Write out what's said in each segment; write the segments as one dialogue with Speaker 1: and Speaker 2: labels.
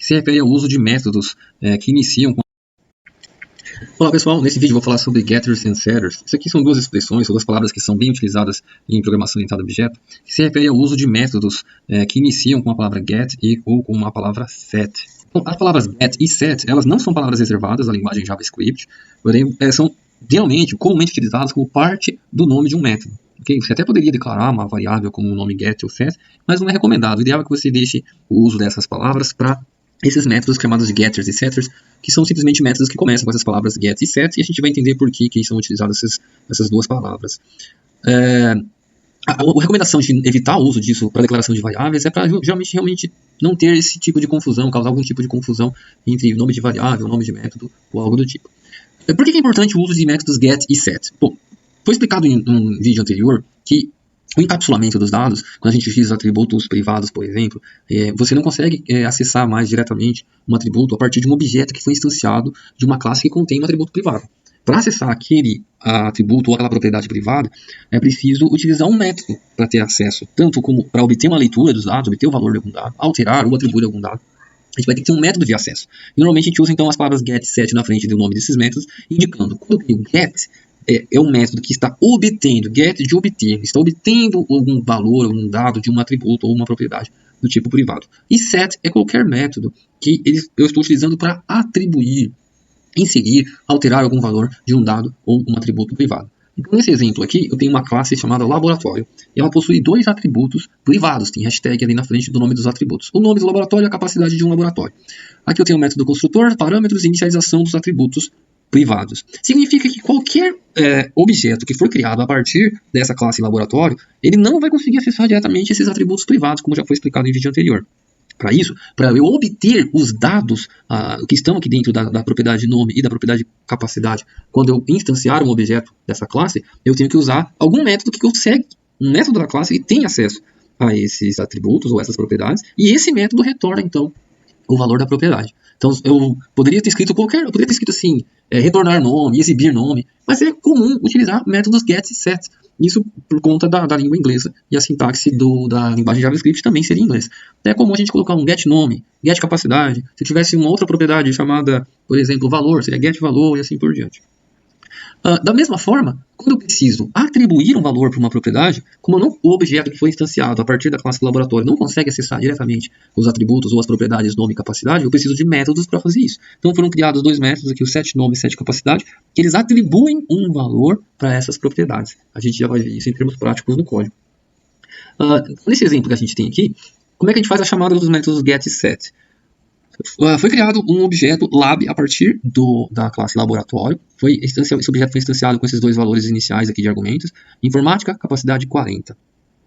Speaker 1: se refere ao uso de métodos que iniciam com... Olá pessoal, nesse vídeo eu vou falar sobre getters e setters. Isso aqui são duas expressões, ou duas palavras que são bem utilizadas em programação orientada a objeto, que se refere ao uso de métodos que iniciam com a palavra get ou com a palavra set. Então, as palavras get e set, elas não são palavras reservadas à linguagem JavaScript, porém são comumente utilizadas como parte do nome de um método. Okay? Você até poderia declarar uma variável como o nome get ou set, mas não é recomendado. O ideal é que você deixe o uso dessas palavras para esses métodos chamados de getters e setters, que são simplesmente métodos que começam com essas palavras get e set, e a gente vai entender por que são utilizadas essas duas palavras. A recomendação de evitar o uso disso para declaração de variáveis é para realmente não ter esse tipo de confusão, causar algum tipo de confusão entre nome de variável, nome de método ou algo do tipo. Por que é importante o uso de métodos get e set? Bom, foi explicado em um vídeo anterior que o encapsulamento dos dados, quando a gente utiliza atributos privados, por exemplo, você não consegue acessar mais diretamente um atributo a partir de um objeto que foi instanciado de uma classe que contém um atributo privado. Para acessar aquele atributo ou aquela propriedade privada, é preciso utilizar um método para ter acesso, tanto como para obter uma leitura dos dados, obter o valor de algum dado, alterar ou atribuir algum dado. A gente vai ter que ter um método de acesso. E normalmente a gente usa então as palavras get e set na frente do nome desses métodos, indicando quando o get é um método que está obtendo, get de obter, está obtendo algum valor, algum dado de um atributo ou uma propriedade do tipo privado. E set é qualquer método que eu estou utilizando para atribuir, inserir, alterar algum valor de um dado ou um atributo privado. Então, nesse exemplo aqui, eu tenho uma classe chamada laboratório. E ela possui dois atributos privados. Tem hashtag ali na frente do nome dos atributos. O nome do laboratório e a capacidade de um laboratório. Aqui eu tenho o método construtor, parâmetros e inicialização dos atributos privados. Significa que qualquer objeto que for criado a partir dessa classe laboratório, ele não vai conseguir acessar diretamente esses atributos privados, como já foi explicado em vídeo anterior. Para isso, para eu obter os dados que estão aqui dentro da propriedade nome e da propriedade capacidade, quando eu instanciar um objeto dessa classe, eu tenho que usar algum método que consegue, um método da classe que tem acesso a esses atributos ou essas propriedades, e esse método retorna, então, o valor da propriedade. Então, eu poderia ter escrito assim, retornar nome, exibir nome, mas é comum utilizar métodos get e set. Isso por conta da língua inglesa, e a sintaxe da linguagem JavaScript também seria em inglês. É comum a gente colocar um get nome, get capacidade. Se tivesse uma outra propriedade chamada, por exemplo, valor, seria get valor e assim por diante. Da mesma forma, quando eu preciso atribuir um valor para uma propriedade, como o objeto que foi instanciado a partir da classe laboratório não consegue acessar diretamente os atributos ou as propriedades nome e capacidade, eu preciso de métodos para fazer isso. Então foram criados dois métodos aqui, o setNome e setCapacidade, que eles atribuem um valor para essas propriedades. A gente já vai ver isso em termos práticos no código. Nesse exemplo que a gente tem aqui, como é que a gente faz a chamada dos métodos get e set? Foi criado um objeto lab a partir da classe laboratório. Esse objeto foi instanciado com esses dois valores iniciais aqui de argumentos. Informática, capacidade 40.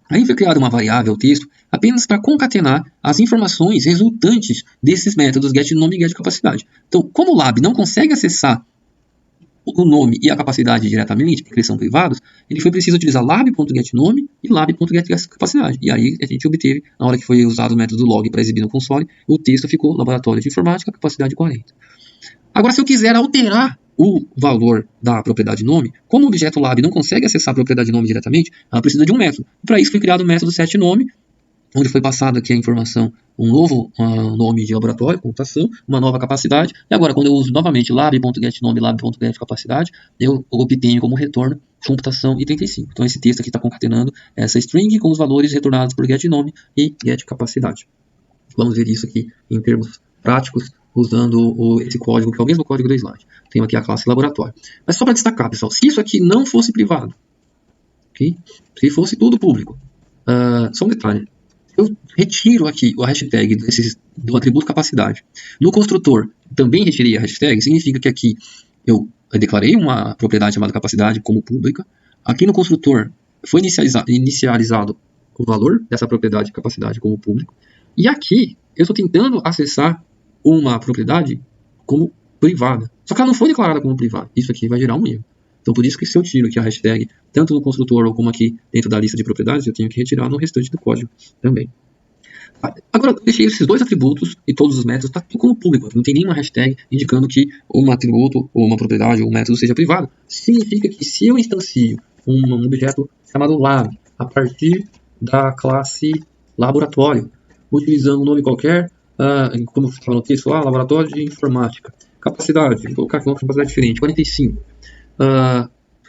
Speaker 1: Aí foi criada uma variável texto apenas para concatenar as informações resultantes desses métodos getNome e getCapacidade. Então, como o lab não consegue acessar o nome e a capacidade diretamente, porque eles são privados, ele foi preciso utilizar lab.getNome e lab.getCapacidade. E aí a gente obteve, na hora que foi usado o método log para exibir no console, o texto ficou laboratório de informática, capacidade 40. Agora, se eu quiser alterar o valor da propriedade nome, como o objeto lab não consegue acessar a propriedade nome diretamente, ela precisa de um método. Para isso foi criado o método setNome, onde foi passado aqui a informação, um novo nome de laboratório, computação, uma nova capacidade, e agora quando eu uso novamente lab.getNome, lab.getCapacidade, eu obtenho como retorno computação e 35. Então esse texto aqui está concatenando essa string com os valores retornados por getNome e getCapacidade. Vamos ver isso aqui em termos práticos, usando esse código, que é o mesmo código do slide. Tenho aqui a classe laboratório. Mas só para destacar, pessoal, se isso aqui não fosse privado, okay? Se fosse tudo público, só um detalhe. Eu retiro aqui a hashtag do atributo capacidade. No construtor, também retirei a hashtag. Significa que aqui eu declarei uma propriedade chamada capacidade como pública. Aqui no construtor foi inicializado o valor dessa propriedade capacidade como público. E aqui eu estou tentando acessar uma propriedade como privada. Só que ela não foi declarada como privada. Isso aqui vai gerar um erro. Então, por isso que se eu tiro aqui a hashtag, tanto no construtor ou como aqui dentro da lista de propriedades, eu tenho que retirar no restante do código também. Agora, eu deixei esses dois atributos e todos os métodos, está tudo como público. Não tem nenhuma hashtag indicando que um atributo ou uma propriedade ou um método seja privado. Significa que se eu instancio um objeto chamado lab a partir da classe laboratório, utilizando um nome qualquer, como estava no texto lá, laboratório de informática. Capacidade, vou colocar aqui uma capacidade diferente, 45.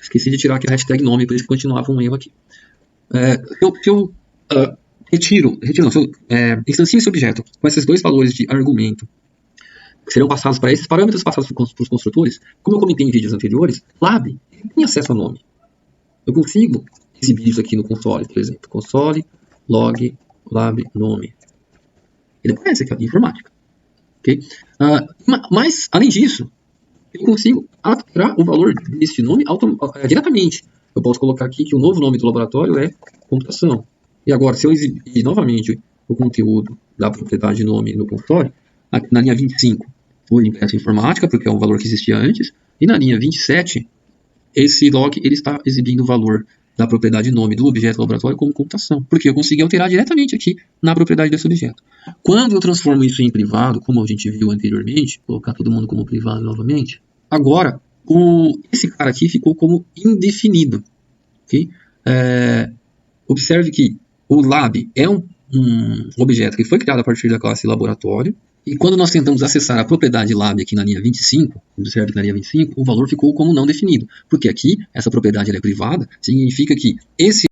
Speaker 1: Esqueci de tirar aqui a hashtag nome, por isso que continuava um erro aqui. Se eu instancio esse objeto com esses dois valores de argumento, que serão passados para esses parâmetros passados para os construtores, como eu comentei em vídeos anteriores, lab tem acesso a nome. Eu consigo exibir isso aqui no console, por exemplo. Console, log, lab, nome. Ele aparece aqui, informática. Okay? Mas, além disso, eu consigo alterar o valor desse nome diretamente. Eu posso colocar aqui que o novo nome do laboratório é computação. E agora, se eu exibir novamente o conteúdo da propriedade nome no console, aqui na linha 25 foi impresso informática, porque é um valor que existia antes, e na linha 27, esse log ele está exibindo o valor da propriedade nome do objeto laboratório como computação, porque eu consegui alterar diretamente aqui na propriedade desse objeto. Quando eu transformo isso em privado, como a gente viu anteriormente, vou colocar todo mundo como privado novamente, agora esse cara aqui ficou como indefinido. Okay? Observe que o lab é um objeto que foi criado a partir da classe laboratório, e quando nós tentamos acessar a propriedade lab aqui na linha 25, observe que na linha 25, o valor ficou como não definido, porque aqui essa propriedade ela é privada, significa que esse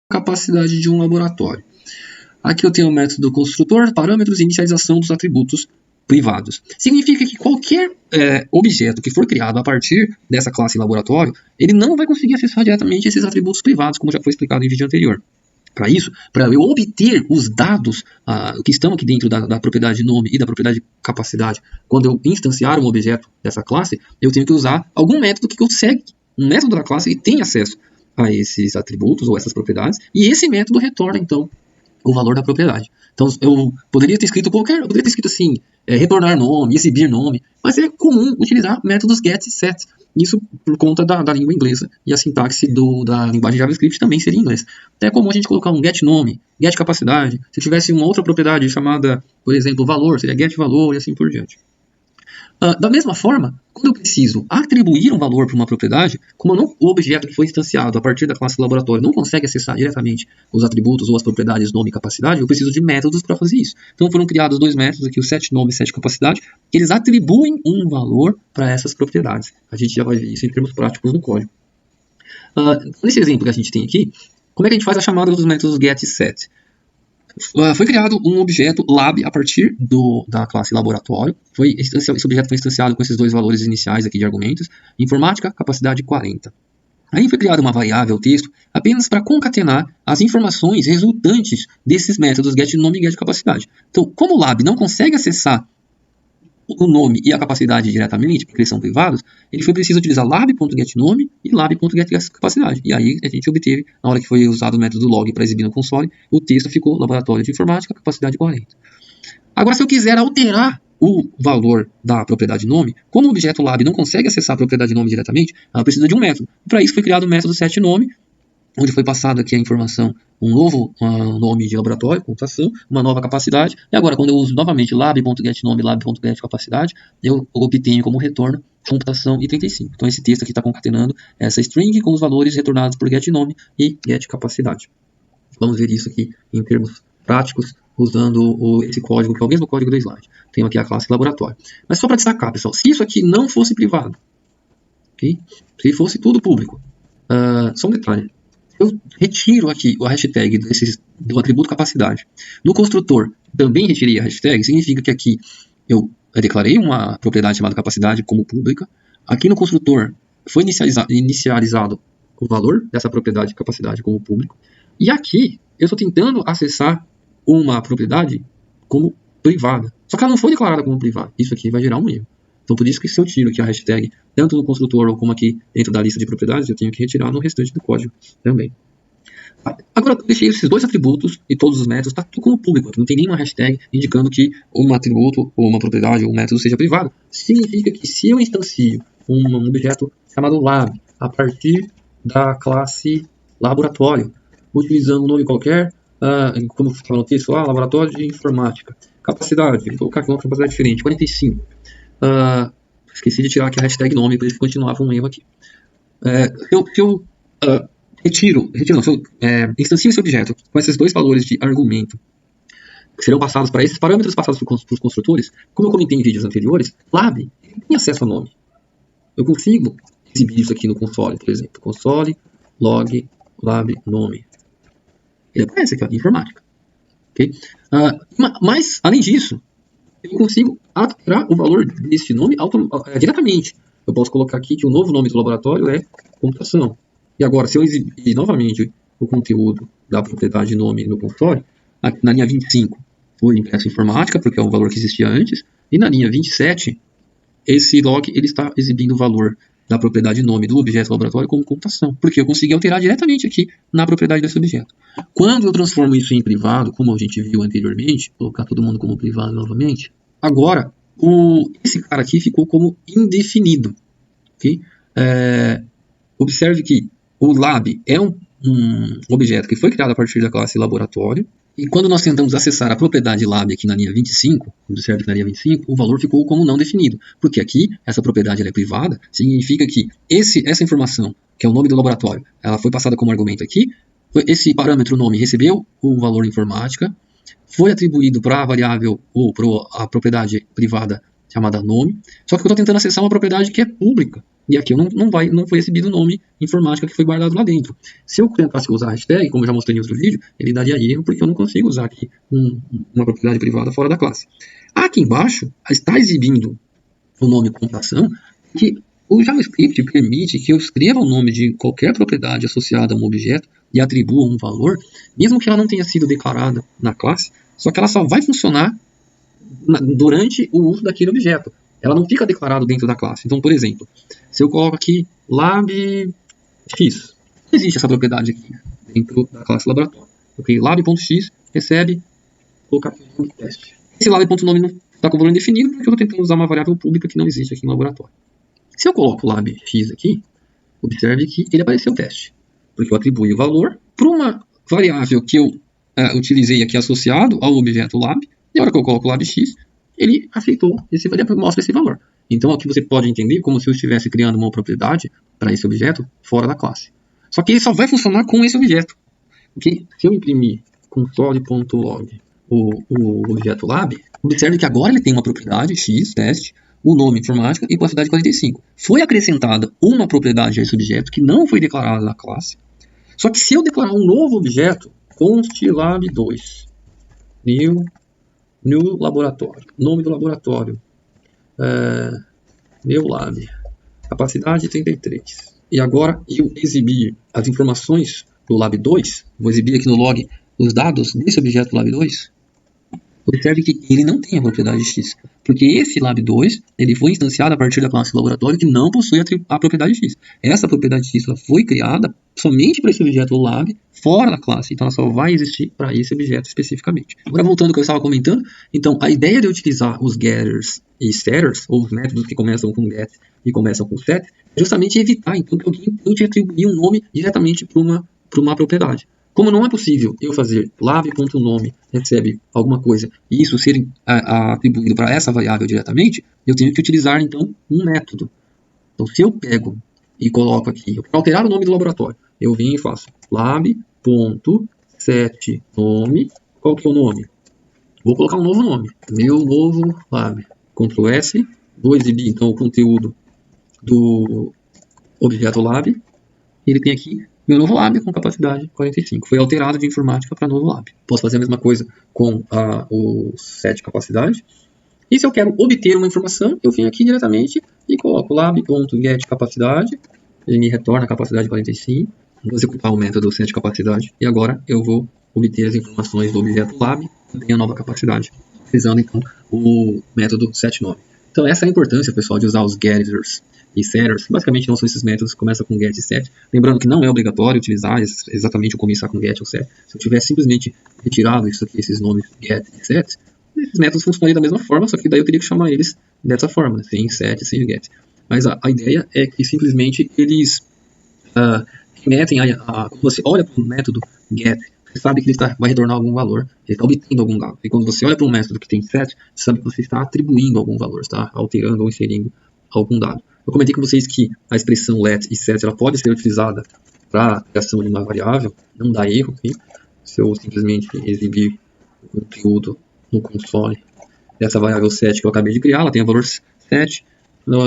Speaker 1: capacidade de um laboratório. Aqui eu tenho o método construtor, parâmetros e inicialização dos atributos privados. Significa que qualquer objeto que for criado a partir dessa classe laboratório, ele não vai conseguir acessar diretamente esses atributos privados, como já foi explicado em vídeo anterior. Para isso, para eu obter os dados que estão aqui dentro da propriedade nome e da propriedade capacidade, quando eu instanciar um objeto dessa classe, eu tenho que usar algum método que consegue, um método da classe que tem acesso a esses atributos ou essas propriedades, e esse método retorna, então, o valor da propriedade. Então, eu poderia ter escrito assim, retornar nome, exibir nome, mas é comum utilizar métodos get e set. Isso por conta da língua inglesa, e a sintaxe da linguagem JavaScript também seria em inglês. É comum a gente colocar um get nome, get capacidade. Se tivesse uma outra propriedade chamada, por exemplo, valor, seria get valor e assim por diante. Da mesma forma, quando eu preciso atribuir um valor para uma propriedade, como o objeto que foi instanciado a partir da classe laboratório não consegue acessar diretamente os atributos ou as propriedades nome e capacidade, eu preciso de métodos para fazer isso. Então foram criados dois métodos aqui, o setNome e setCapacidade, que eles atribuem um valor para essas propriedades. A gente já vai ver isso em termos práticos no código. Nesse exemplo que a gente tem aqui, como é que a gente faz a chamada dos métodos get e set? Foi criado um objeto lab a partir da classe laboratório. Esse objeto foi instanciado com esses dois valores iniciais aqui de argumentos. Informática, capacidade 40. Aí foi criada uma variável texto apenas para concatenar as informações resultantes desses métodos getNome e getCapacidade. Então, como o lab não consegue acessar o nome e a capacidade diretamente, porque eles são privados, ele foi preciso utilizar lab.getNome e lab.getCapacidade. E aí a gente obteve, na hora que foi usado o método log para exibir no console, o texto ficou laboratório de informática, capacidade 40. Agora, se eu quiser alterar o valor da propriedade nome, como o objeto lab não consegue acessar a propriedade nome diretamente, ela precisa de um método. Para isso foi criado o método setNome, onde foi passado aqui a informação, um novo nome de laboratório, computação, uma nova capacidade, e agora quando eu uso novamente lab.getNome, lab.getCapacidade, eu obtenho como retorno computação e 35. Então esse texto aqui está concatenando essa string com os valores retornados por getNome e getCapacidade. Vamos ver isso aqui em termos práticos, usando esse código, que é o mesmo código do slide. Tenho aqui a classe laboratório. Mas só para destacar, pessoal, se isso aqui não fosse privado, okay? Se fosse tudo público, só um detalhe, eu retiro aqui a hashtag do atributo capacidade. No construtor também retirei a hashtag, significa que aqui eu declarei uma propriedade chamada capacidade como pública. Aqui no construtor foi inicializado o valor dessa propriedade capacidade como público. E aqui eu estou tentando acessar uma propriedade como privada. Só que ela não foi declarada como privada. Isso aqui vai gerar um erro. Então por isso que se eu tiro aqui a hashtag, tanto no construtor ou como aqui dentro da lista de propriedades, eu tenho que retirar no restante do código também. Agora, eu deixei esses dois atributos e todos os métodos, está tudo como público, aqui não tem nenhuma hashtag indicando que um atributo, ou uma propriedade, ou um método seja privado. Significa que se eu instancio um objeto chamado lab a partir da classe laboratório, utilizando um nome qualquer, como fala no texto lá, laboratório de informática. Capacidade, vou colocar aqui uma capacidade diferente, 45. Esqueci de tirar aqui a hashtag nome, para ele continuava um erro aqui. Se eu instancio esse objeto com esses dois valores de argumento, que serão passados para esses parâmetros passados para os construtores, como eu comentei em vídeos anteriores, lab tem acesso a nome. Eu consigo exibir isso aqui no console, por exemplo. Console, log, lab, nome. Ele aparece aqui, ó, informática. Okay? Mas, além disso, eu consigo alterar o valor desse nome diretamente. Eu posso colocar aqui que o novo nome do laboratório é computação. E agora, se eu exibir novamente o conteúdo da propriedade nome no console, na linha 25 foi impresso informática, porque é o valor que existia antes, e na linha 27, esse log ele está exibindo o valor da propriedade nome do objeto laboratório como computação, porque eu consegui alterar diretamente aqui na propriedade desse objeto. Quando eu transformo isso em privado, como a gente viu anteriormente, colocar todo mundo como privado novamente, agora esse cara aqui ficou como indefinido. Okay? Observe que o lab é um objeto que foi criado a partir da classe laboratório, e quando nós tentamos acessar a propriedade lab aqui na linha 25, observe que na linha 25 o valor ficou como não definido, porque aqui essa propriedade ela é privada, significa que essa informação, que é o nome do laboratório, ela foi passada como argumento aqui, esse parâmetro nome recebeu o valor informática, foi atribuído para a variável ou para a propriedade privada chamada nome, só que eu estou tentando acessar uma propriedade que é pública. E aqui não foi exibido o nome informática que foi guardado lá dentro. Se eu tentasse usar a hashtag, como eu já mostrei em outro vídeo, ele daria erro, porque eu não consigo usar aqui uma propriedade privada fora da classe. Aqui embaixo está exibindo o nome computação, que o JavaScript permite que eu escreva o nome de qualquer propriedade associada a um objeto e atribua um valor, mesmo que ela não tenha sido declarada na classe, só que ela só vai funcionar durante o uso daquele objeto. Ela não fica declarada dentro da classe. Então, por exemplo, se eu coloco aqui lab x, existe essa propriedade aqui dentro da classe laboratório. Okay? Lab.x recebe, colocar aqui um teste. Esse lab.nome não está com valor indefinido porque eu estou tentando usar uma variável pública que não existe aqui no laboratório. Se eu coloco lab x aqui, observe que ele apareceu o teste, porque eu atribuí o valor para uma variável que eu utilizei aqui associado ao objeto lab, e a hora que eu coloco lab x, ele aceitou, mostra esse valor. Então aqui você pode entender como se eu estivesse criando uma propriedade para esse objeto fora da classe. Só que ele só vai funcionar com esse objeto. Okay? Se eu imprimir console.log o objeto lab, observe que agora ele tem uma propriedade x, teste, o nome informática e capacidade 45. Foi acrescentada uma propriedade a esse objeto que não foi declarada na classe. Só que se eu declarar um novo objeto, const lab2, new laboratório, nome do laboratório, meu lab, capacidade 33. E agora eu exibir as informações do lab2, vou exibir aqui no log os dados desse objeto lab2, observe que ele não tem a propriedade x, porque esse lab2 ele foi instanciado a partir da classe laboratório que não possui a propriedade x. Essa propriedade x ela foi criada somente para esse objeto lab fora da classe, então ela só vai existir para esse objeto especificamente. Agora voltando ao que eu estava comentando, então a ideia de utilizar os getters e setters, ou os métodos que começam com get e começam com set, é justamente evitar então, que alguém tente atribuir um nome diretamente para uma propriedade. Como não é possível eu fazer lab.nome recebe alguma coisa e isso ser atribuído para essa variável diretamente, eu tenho que utilizar então um método. Então se eu pego e coloco aqui, para alterar o nome do laboratório, eu venho e faço lab.setNome, qual que é o nome? Vou colocar um novo nome, meu novo lab, Ctrl S, vou exibir então o conteúdo do objeto lab, ele tem aqui meu novo lab com capacidade 45. Foi alterado de informática para novo lab. Posso fazer a mesma coisa com o set capacidade. E se eu quero obter uma informação, eu venho aqui diretamente e coloco lab.getCapacidade. Ele me retorna a capacidade 45. Vou executar o método set capacidade. E agora eu vou obter as informações do objeto lab e a nova capacidade. Utilizando então o método setNome. Então essa é a importância, pessoal, de usar os getters e setters. Basicamente não são esses métodos que começam com get e set. Lembrando que não é obrigatório utilizar exatamente ou começar com get ou set. Se eu tivesse simplesmente retirado isso aqui, esses nomes get e set, esses métodos funcionariam da mesma forma, só que daí eu teria que chamar eles dessa forma, sem set, sem get. Mas a ideia é que simplesmente eles remetem quando você olha para o método get, você sabe que ele vai retornar algum valor, ele está obtendo algum dado. E quando você olha para um método que tem set, você sabe que você está atribuindo algum valor, está alterando ou inserindo algum dado. Eu comentei com vocês que a expressão let e set ela pode ser utilizada para a criação de uma variável, não dá erro, okay? Se eu simplesmente exibir o conteúdo no console dessa variável set que eu acabei de criar, ela tem o valor set.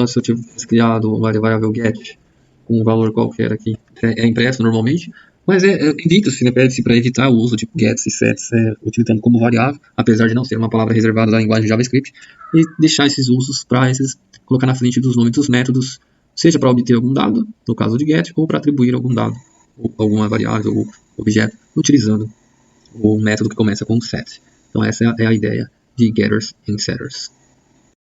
Speaker 1: Se eu tivesse criado uma variável get com um valor qualquer aqui, é impresso normalmente, mas evita-se, né, pede-se para evitar o uso de gets e sets utilizando como variável, apesar de não ser uma palavra reservada da linguagem JavaScript, e deixar esses usos para colocar na frente dos nomes dos métodos, seja para obter algum dado, no caso de get, ou para atribuir algum dado, ou alguma variável ou objeto, utilizando o método que começa com set. Então essa é a ideia de getters and setters.